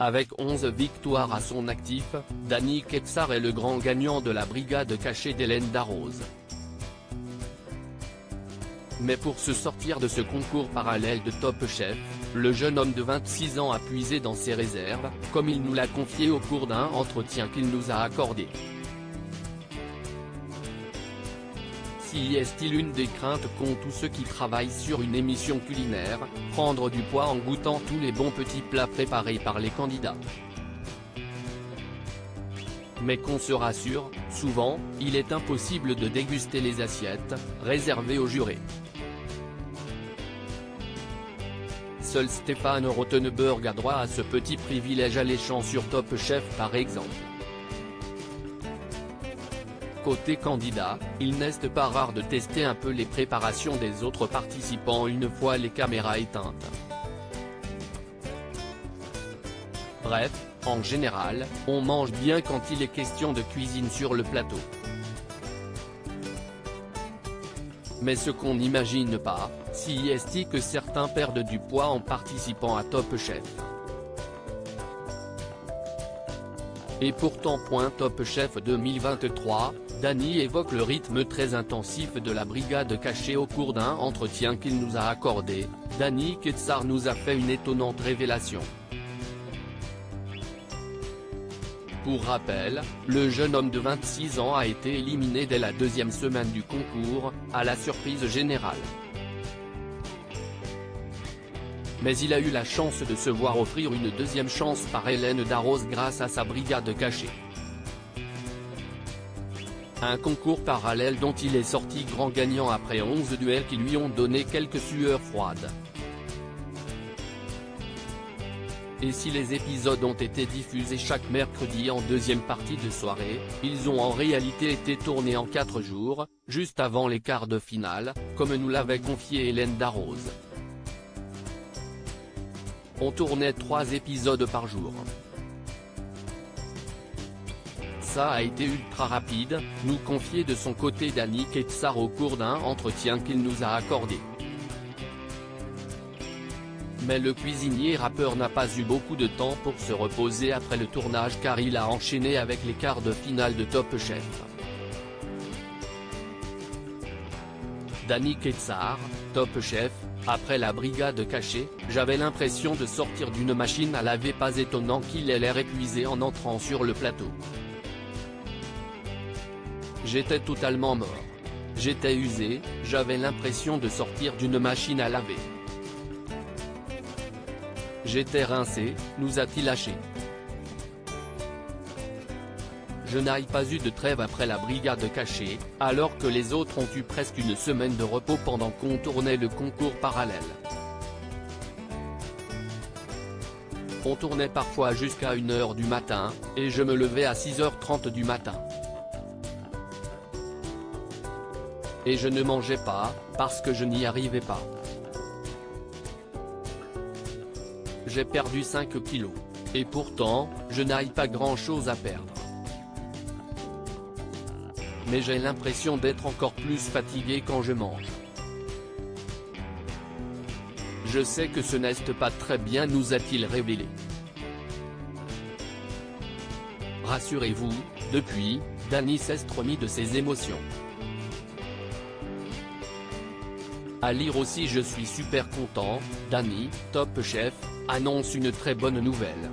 Avec 11 victoires à son actif, Danny Ketsar est le grand gagnant de la brigade cachée d'Hélène Darroze. Mais pour se sortir de ce concours parallèle de Top Chef, le jeune homme de 26 ans a puisé dans ses réserves, comme il nous l'a confié au cours d'un entretien qu'il nous a accordé. Si est-il une des craintes qu'ont tous ceux qui travaillent sur une émission culinaire, prendre du poids en goûtant tous les bons petits plats préparés par les candidats. Mais qu'on se rassure, souvent, il est impossible de déguster les assiettes, réservées aux jurés. Seul Stéphane Rothenberg a droit à ce petit privilège alléchant sur Top Chef par exemple. Côté candidat, il n'est pas rare de tester un peu les préparations des autres participants une fois les caméras éteintes. Bref, en général, on mange bien quand il est question de cuisine sur le plateau. Mais ce qu'on n'imagine pas, c'est que certains perdent du poids en participant à Top Chef. Et pourtant Top Chef 2023, Danny évoque le rythme très intensif de la brigade cachée au cours d'un entretien qu'il nous a accordé. Danny Ketsar nous a fait une étonnante révélation. Pour rappel, le jeune homme de 26 ans a été éliminé dès la deuxième semaine du concours, à la surprise générale. Mais il a eu la chance de se voir offrir une deuxième chance par Hélène Darroze grâce à sa brigade cachée. Un concours parallèle dont il est sorti grand gagnant après 11 duels qui lui ont donné quelques sueurs froides. Et si les épisodes ont été diffusés chaque mercredi en deuxième partie de soirée, ils ont en réalité été tournés en 4 jours, juste avant les quarts de finale, comme nous l'avait confié Hélène Darroze. On tournait 3 épisodes par jour. Ça a été ultra rapide, nous confiait de son côté Danny Ketsar au cours d'un entretien qu'il nous a accordé. Mais le cuisinier rappeur n'a pas eu beaucoup de temps pour se reposer après le tournage car il a enchaîné avec les quarts de finale de Top Chef. Danny Ketsar, Top Chef, après la brigade cachée, j'avais l'impression de sortir d'une machine à laver, pas étonnant qu'il ait l'air épuisé en entrant sur le plateau. J'étais totalement mort. J'étais usé, j'avais l'impression de sortir d'une machine à laver. J'étais rincé, nous a-t-il lâché. Je n'ai pas eu de trêve après la brigade cachée, alors que les autres ont eu presque une semaine de repos pendant qu'on tournait le concours parallèle. On tournait parfois jusqu'à 1h du matin, et je me levais à 6h30 du matin. Et je ne mangeais pas, parce que je n'y arrivais pas. J'ai perdu 5 kilos. Et pourtant, je n'ai pas grand-chose à perdre. Mais j'ai l'impression d'être encore plus fatigué quand je mange. Je sais que ce n'est pas très bien, nous a-t-il révélé. Rassurez-vous, depuis, Danny s'est remis de ses émotions. À lire aussi: je suis super content, Danny, Top Chef, annonce une très bonne nouvelle.